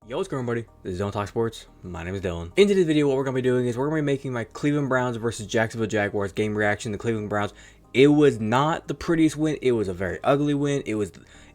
Yo, what's going on, buddy? This is Don't Talk Sports. My name is Dylan. In today's video, what we're going to be doing is we're going to be making my Cleveland Browns versus Jacksonville Jaguars game reaction. The Cleveland Browns, it was not the prettiest win. It was a very ugly win. It was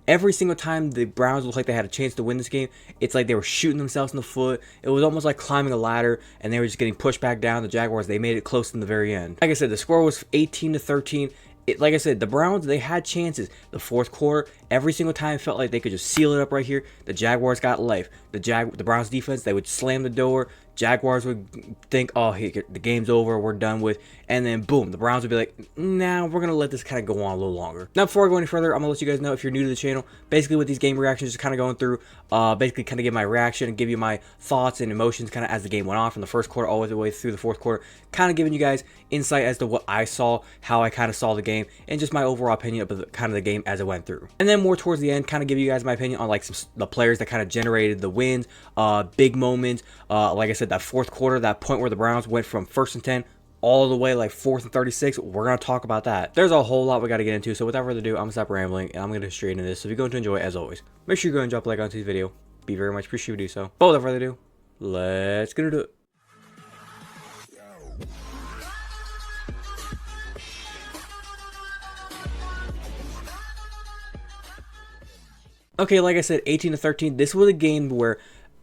every single time the Browns looked like they had a chance to win this game, it's like they were shooting themselves in the foot. It was almost like climbing a ladder, and they were just getting pushed back down. The Jaguars, they made it close in the very end. Like I said, the score was 18-13. Like I said, the Browns, they had chances. The fourth quarter, every single time it felt like they could just seal it up right here. The Jaguars got life. The Browns defense, they would slam the door. Jaguars would think, oh, hey, the game's over, we're done with. And then, boom, the Browns would be like, nah, we're going to let this kind of go on a little longer. Now, before I go any further, I'm going to let you guys know, if you're new to the channel, basically with these game reactions, just kind of going through, basically kind of give my reaction and give you my thoughts and emotions kind of as the game went on from the first quarter all the way through the fourth quarter. Kind of giving you guys insight as to what I saw, how I kind of saw the game, and just my overall opinion of the game as it went through. And then more towards the end, kind of give you guys my opinion on like the players that kind of generated the wins, big moments. Like I said, that fourth quarter, that point where the Browns went from 1st and 10 all the way like 4th and 36, we're going to talk about that. There's a whole lot we got to get into, so without further ado, I'm going to stop rambling and I'm going to straight into this. So if you're going to enjoy it, as always, make sure you go and drop a like on today's video. Be very much appreciated if you do so. But without further ado, let's get into it. Okay, like I said, 18-13, this was a game where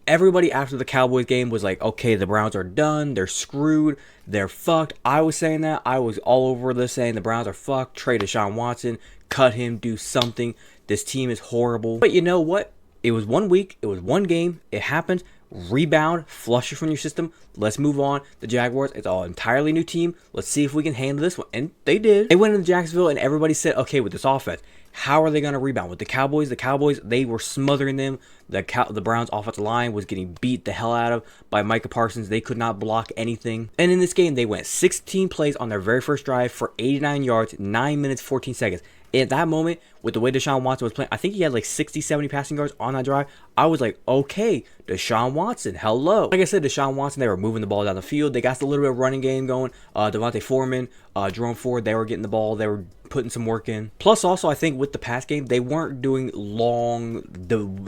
everybody after the Cowboys game was like, okay, the Browns are done, they're screwed, they're fucked. I was saying that. I was all over this saying the Browns are fucked, trade Deshaun Watson, cut him, do something. This team is horrible. But you know what? It was 1 week, it was one game, it happened. Rebound, flush it from your system. Let's move on. The Jaguars, it's all entirely new team. Let's see if we can handle this one. And they did. They went into Jacksonville and everybody said, okay, with this offense, how are they going to rebound? With the Cowboys, they were smothering them. The Browns offensive line was getting beat the hell out of by Micah Parsons. They could not block anything. And in this game, they went 16 plays on their very first drive for 89 yards, 9 minutes, 14 seconds. At that moment, with the way Deshaun Watson was playing, I think he had like 60, 70 passing yards on that drive. I was like, okay, Deshaun Watson, hello. Like I said, Deshaun Watson, they were moving the ball down the field. They got a little bit of running game going. Devontae Foreman, Jerome Ford, they were getting the ball. They were putting some work in. Plus, also, I think with the pass game, they weren't doing long,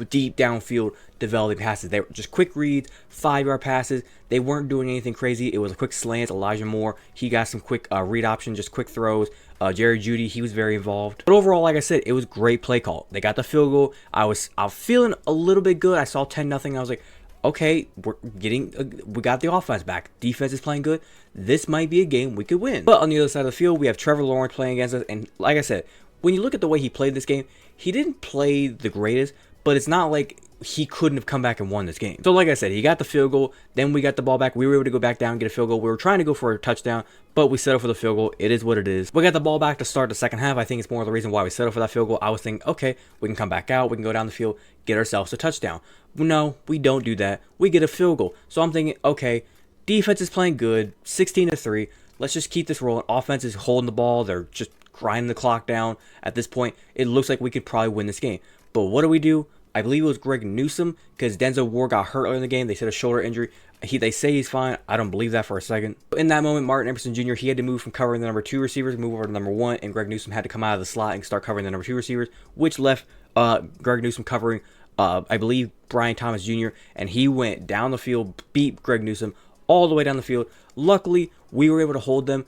deep downfield developing passes. They were just quick reads, 5-yard passes. They weren't doing anything crazy. It was a quick slant. Elijah Moore, he got some quick read options, just quick throws. Jerry Jeudy, he was very involved. But overall, like I said, it was great play call. They got the field goal. I was feeling a little bit good. I saw 10-0. I was like, okay, we got the offense back. Defense is playing good. This might be a game we could win. But on the other side of the field, we have Trevor Lawrence playing against us. And like I said, when you look at the way he played this game, he didn't play the greatest, but it's not like he couldn't have come back and won this game. So like I said, he got the field goal, then we got the ball back. We were able to go back down and get a field goal. We were trying to go for a touchdown, but we settled for the field goal. It is what it is. We got the ball back to start the second half. I think it's more of the reason why we settled for that field goal. I was thinking, okay, we can come back out. We can go down the field, get ourselves a touchdown. No, we don't do that. We get a field goal. So I'm thinking, okay, defense is playing good, 16-3. Let's just keep this rolling. Offense is holding the ball. They're just grinding the clock down. At this point, it looks like we could probably win this game. But what do? I believe it was Greg Newsome, because Denzel Ward got hurt early in the game. They said a shoulder injury. They say he's fine. I don't believe that for a second. In that moment, Martin Emerson Jr., he had to move from covering the number 2 receivers, move over to number 1, and Greg Newsome had to come out of the slot and start covering the number 2 receivers, which left Greg Newsome covering, I believe, Brian Thomas Jr., and he went down the field, beat Greg Newsome all the way down the field. Luckily, we were able to hold them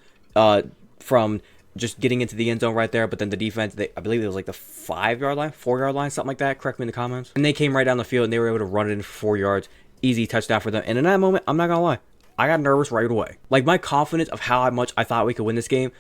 from just getting into the end zone right there, but then the defense, I believe it was like the 5-yard line, 4-yard line, something like that. Correct me in the comments. And they came right down the field and they were able to run it in for 4 yards. Easy touchdown for them. And in that moment, I'm not gonna lie, I got nervous right away. Like, my confidence of how much I thought we could win this game,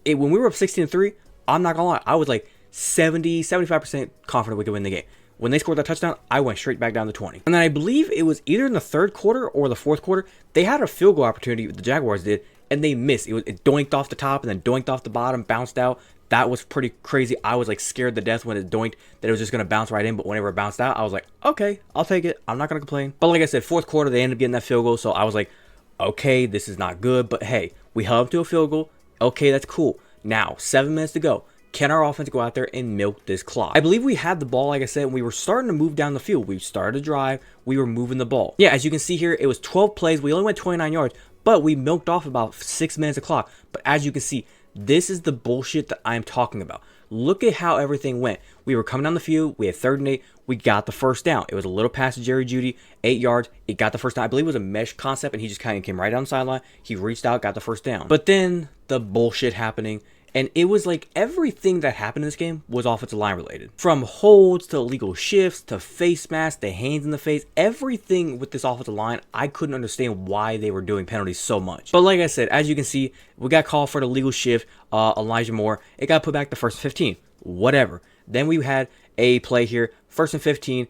when we were up 16-3, I'm not gonna lie, I was like 70-75% confident we could win the game. When they scored that touchdown, I went straight back down to 20. And then I believe it was either in the third quarter or the fourth quarter, they had a field goal opportunity, the Jaguars did, and they missed. It doinked off the top and then doinked off the bottom, bounced out. That was pretty crazy. I was like scared to death when it doinked that it was just going to bounce right in. But whenever it bounced out, I was like, okay, I'll take it. I'm not going to complain. But like I said, fourth quarter, they ended up getting that field goal. So I was like, okay, this is not good. But hey, we held up to a field goal. Okay, that's cool. Now, 7 minutes to go. Can our offense go out there and milk this clock? I believe we had the ball, like I said, and we were starting to move down the field. We started to drive. We were moving the ball. Yeah, as you can see here, it was 12 plays. We only went 29 yards, but we milked off about 6 minutes of clock. But as you can see, this is the bullshit that I'm talking about. Look at how everything went. We were coming down the field. We had 3rd and 8. We got the first down. It was a little pass to Jerry Jeudy, 8 yards. It got the first down. I believe it was a mesh concept, and he just kind of came right down the sideline. He reached out, got the first down. But then the bullshit happening. And it was like everything that happened in this game was offensive line related. From holds to illegal shifts to face masks, the hands in the face, everything with this offensive line, I couldn't understand why they were doing penalties so much. But like I said, as you can see, we got called for the legal shift, Elijah Moore. It got put back to 1st and 15. Whatever. Then we had a play here, 1st and 15,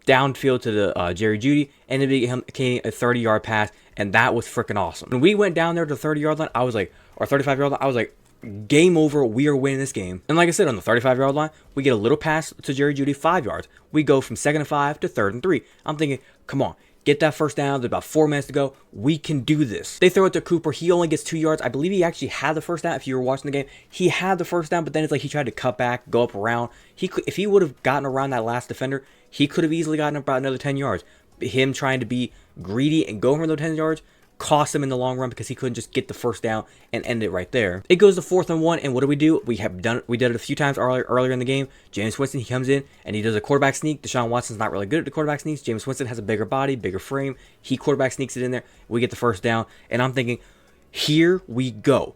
downfield to the Jerry Jeudy, and it became a 30-yard pass, and that was freaking awesome. When we went down there to the 30-yard line, I was like, or 35-yard line, I was like, game over, we are winning this game. And like I said, on the 35-yard line, we get a little pass to Jerry Jeudy, 5 yards. We go from 2nd and 5 to 3rd and 3. I'm thinking, come on, get that first down. There's about 4 minutes to go. We can do this. They throw it to Cooper. He only gets 2 yards. I believe he actually had the first down. If you were watching the game, he had the first down, but then it's like he tried to cut back, go up around. If he would have gotten around that last defender, he could have easily gotten about another 10 yards. Him trying to be greedy and go for those 10 yards cost him in the long run because he couldn't just get the first down and end it right there. It goes to 4th and 1, and what do? We did it a few times earlier in the game. Jameis Winston, he comes in and he does a quarterback sneak. Deshaun Watson's not really good at the quarterback sneaks. Jameis Winston has a bigger body, bigger frame. He quarterback sneaks it in there. We get the first down, and I'm thinking, here we go.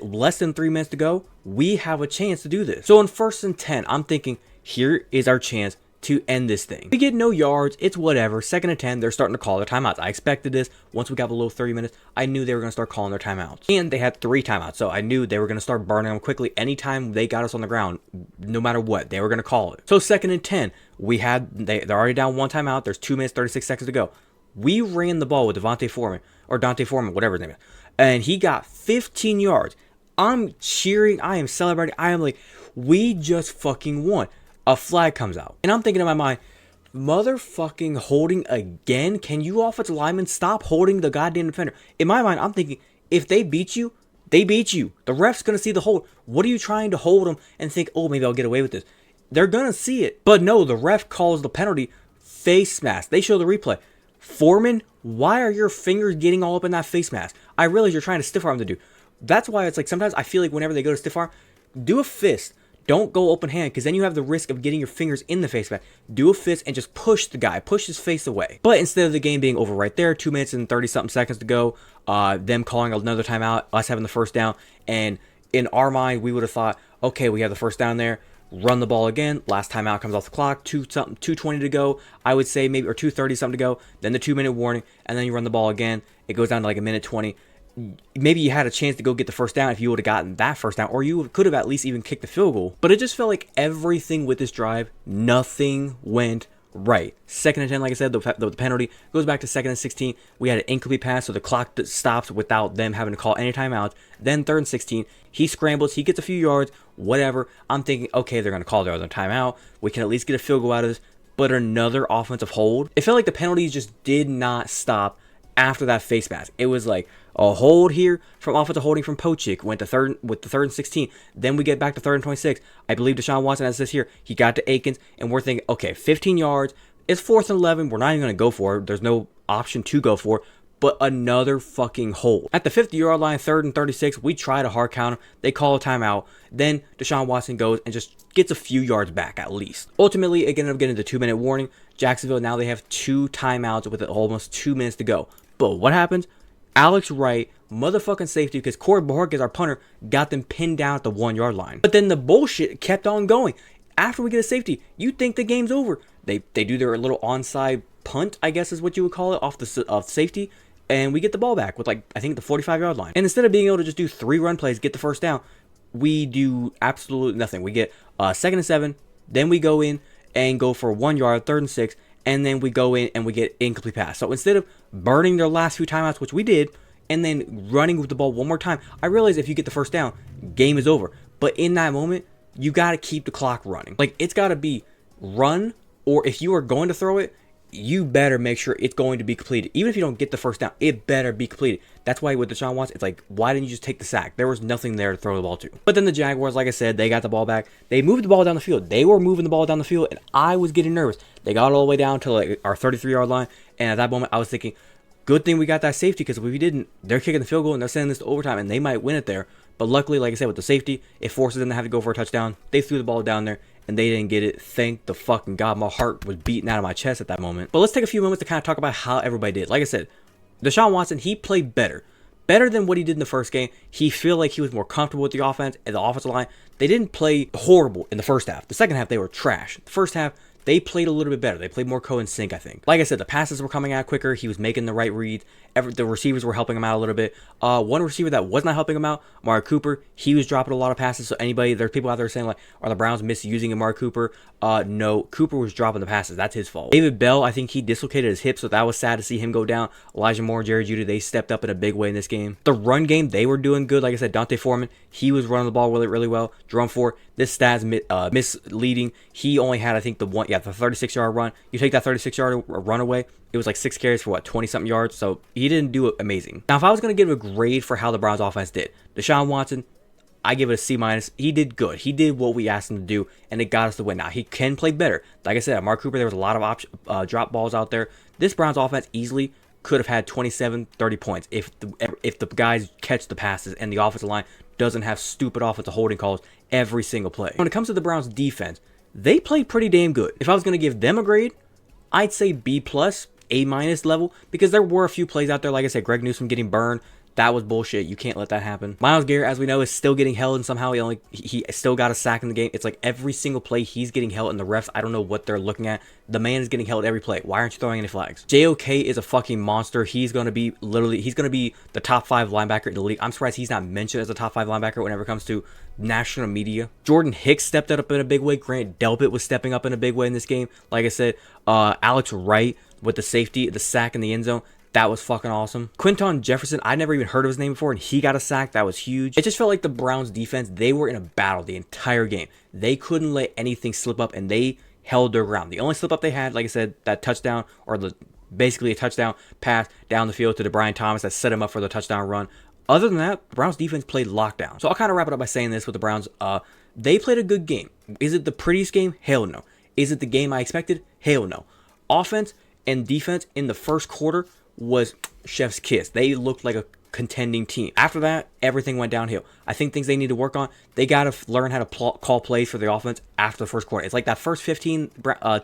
Less than 3 minutes to go. We have a chance to do this. So on 1st and 10, I'm thinking, here is our chance to end this thing. We get no yards, it's whatever. 2nd and 10, they're starting to call their timeouts. I expected this. Once we got below 30 minutes, I knew they were going to start calling their timeouts. And they had 3 timeouts, so I knew they were going to start burning them quickly. Anytime they got us on the ground, no matter what, they were going to call it. So 2nd and 10, they're already down 1 timeout. There's 2 minutes, 36 seconds to go. We ran the ball with Dante Foreman, whatever his name is, and he got 15 yards. I'm cheering, I am celebrating, I am like, we just fucking won. A flag comes out. And I'm thinking in my mind, motherfucking holding again? Can you offensive linemen stop holding the goddamn defender? In my mind, I'm thinking, if they beat you, they beat you. The ref's going to see the hold. What are you trying to hold them and think, oh, maybe I'll get away with this? They're going to see it. But no, the ref calls the penalty face mask. They show the replay. Foreman, why are your fingers getting all up in that face mask? I realize you're trying to stiff arm the dude. That's why it's like sometimes I feel like whenever they go to stiff arm, do a fist. Don't go open hand, because then you have the risk of getting your fingers in the face mask. Do a fist and just push the guy. Push his face away. But instead of the game being over right there, 2 minutes and 30-something seconds to go, them calling another timeout, us having the first down, and in our mind, we would have thought, okay, we have the first down there, run the ball again, last timeout comes off the clock, 2:20 to go, I would say maybe, or 2:30 something to go, then the 2-minute warning, and then you run the ball again, it goes down to like a minute 20. Maybe you had a chance to go get the first down if you would have gotten that first down, or you could have at least even kicked the field goal. But it just felt like everything with this drive, nothing went right. 2nd and 10, like I said, the penalty goes back to 2nd and 16. We had an incomplete pass, so the clock stops without them having to call any timeouts. Then 3rd and 16, he scrambles, he gets a few yards, whatever. I'm thinking, okay, they're going to call their other timeout. We can at least get a field goal out of this. But another offensive hold. It felt like the penalties just did not stop after that face mask. It was like a hold here from offensive holding from Pochik, went to 3rd with the 3rd and 16. Then we get back to 3rd and 26. I believe Deshaun Watson, as it says here, he got to Akins, and we're thinking, okay, 15 yards. It's 4th and 11. We're not even going to go for it. There's no option to go for it. But another fucking hold. At the 50-yard line, 3rd and 36, we try to hard count him. They call a timeout. Then Deshaun Watson goes and just gets a few yards back at least. Ultimately, it ended up getting the 2-minute warning. Jacksonville, now they have 2 timeouts with almost 2 minutes to go. But what happens? Alex Wright, motherfucking safety, because Corey Bojorquez, our punter, got them pinned down at the 1-yard line. But then the bullshit kept on going. After we get a safety, you think the game's over. They do their little onside punt, I guess is what you would call it, off the safety, and we get the ball back with, like, I think the 45-yard line. And instead of being able to just do 3 run plays, get the first down, we do absolutely nothing. We get 2nd and 7, then we go in and go for 1 yard, 3rd and 6, and then we go in and we get incomplete pass. So instead of burning their last few timeouts, which we did, and then running with the ball one more time, I realize if you get the first down, game is over. But in that moment, you got to keep the clock running. Like, it's got to be run, or if you are going to throw it, you better make sure it's going to be completed. Even if you don't get the first down, it better be completed. That's why with Deshaun Watson, it's like, why didn't you just take the sack? There was nothing there to throw the ball to. But then the Jaguars, like I said, they got the ball back. They moved the ball down the field. They were moving the ball down the field, and I was getting nervous. They got all the way down to like our 33-yard line, and at that moment, I was thinking, good thing we got that safety, because if we didn't, they're kicking the field goal, and they're sending this to overtime, and they might win it there. But luckily, like I said, with the safety, it forces them to have to go for a touchdown. They threw the ball down there, and they didn't get it. Thank the fucking God. My heart was beating out of my chest at that moment. But let's take a few moments to kind of talk about how everybody did. Like I said, Deshaun Watson, he played better. Better than what he did in the first game. He feel like he was more comfortable with the offense and the offensive line. They didn't play horrible in the first half. The second half, they were trash. The first half, they played a little bit better. They played more co-in-sync, I think. Like I said, the passes were coming out quicker. He was making the right reads. The receivers were helping him out a little bit. One receiver that was not helping him out, Amari Cooper, he was dropping a lot of passes. So there's people out there saying, like, are the Browns misusing Amari Cooper? No, Cooper was dropping the passes. That's his fault. David Bell, I think he dislocated his hip, so that was sad to see him go down. Elijah Moore, Jerry Jeudy, they stepped up in a big way in this game. The run game, they were doing good. Like I said, Dante Foreman, he was running the ball really, really well. Jerome Ford, this stat's misleading. He only had, I think, the 36-yard run. You take that 36-yard run away, it was like 6 carries for 20-something yards, so he didn't do it amazing. Now, if I was going to give a grade for how the Browns offense did, Deshaun Watson, I give it a C-. He did good. He did what we asked him to do, and it got us the win. Now, he can play better. Like I said, at Mark Cooper, there was a lot of drop balls out there. This Browns offense easily could have had 27, 30 points if the guys catch the passes and the offensive line doesn't have stupid offensive holding calls every single play. When it comes to the Browns defense, they played pretty damn good. If I was going to give them a grade, I'd say B+, A- level, because there were a few plays out there, like I said, Greg Newsome getting burned. That was bullshit. You can't let that happen. Myles Garrett, as we know, is still getting held, and somehow he still got a sack in the game. It's like every single play he's getting held, and the refs, I don't know what they're looking at. The man is getting held every play. Why aren't you throwing any flags? JOK is a fucking monster. He's going to be the top 5 linebacker in the league. I'm surprised he's not mentioned as a top 5 linebacker whenever it comes to national media. Jordan Hicks stepped up in a big way. Grant Delpit was stepping up in a big way in this game. Like I said, Alex Wright with the safety, the sack in the end zone. That was fucking awesome. Quinton Jefferson, I never even heard of his name before, and he got a sack. That was huge. It just felt like the Browns defense, they were in a battle the entire game. They couldn't let anything slip up, and they held their ground. The only slip up they had, like I said, that touchdown, or basically a touchdown pass down the field to Brian Thomas that set him up for the touchdown run. Other than that, the Browns defense played lockdown. So I'll kind of wrap it up by saying this with the Browns. They played a good game. Is it the prettiest game? Hell no. Is it the game I expected? Hell no. Offense and defense in the first quarter was chef's kiss. They looked like a contending team. After that, everything went downhill. I think things they need to work on, they got to learn how to call plays for the offense after the first quarter. It's like that first 15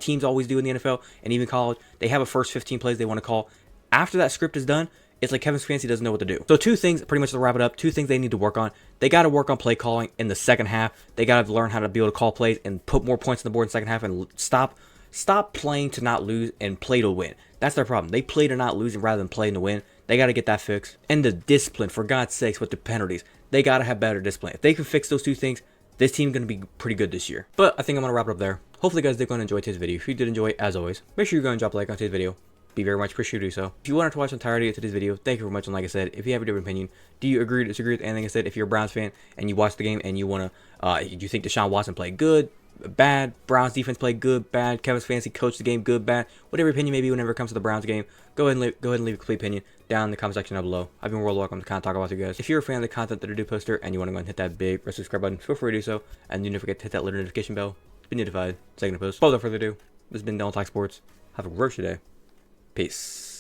teams always do in the NFL and even college. They have a first 15 plays they want to call. After that script is done, it's like Kevin Stefanski doesn't know what to do. So 2 things, pretty much to wrap it up, 2 things they need to work on. They got to work on play calling in the second half. They got to learn how to be able to call plays and put more points on the board in the second half and stop playing to not lose and play to win. That's their problem. They play to not lose rather than playing to win. They got to get that fixed. And the discipline, for God's sakes, with the penalties. They got to have better discipline. If they can fix those 2 things, this team's going to be pretty good this year. But I think I'm going to wrap it up there. Hopefully you guys did go and enjoy today's video. If you did enjoy, as always, make sure you go and drop a like on today's video. Be very much appreciated to do so. If you wanted to watch the entirety of today's video, thank you very much. And like I said, if you have a different opinion, do you agree or disagree with anything I said? If you're a Browns fan and you watch the game and you want to, do you think Deshaun Watson played good, bad, Browns defense played good, bad, Kevin Stefanski coached the game good, bad, whatever opinion maybe whenever it comes to the Browns game, go ahead and leave a complete opinion down in the comment section down below. I've been world welcome to kind of talk about you guys. If you're a fan of the content that I do post here and you want to go and hit that big red subscribe button, feel free to do so, and do not forget to hit that little notification bell to be notified second to post. But without further ado, this has been Don't Talk Sports. Have a great day. Peace.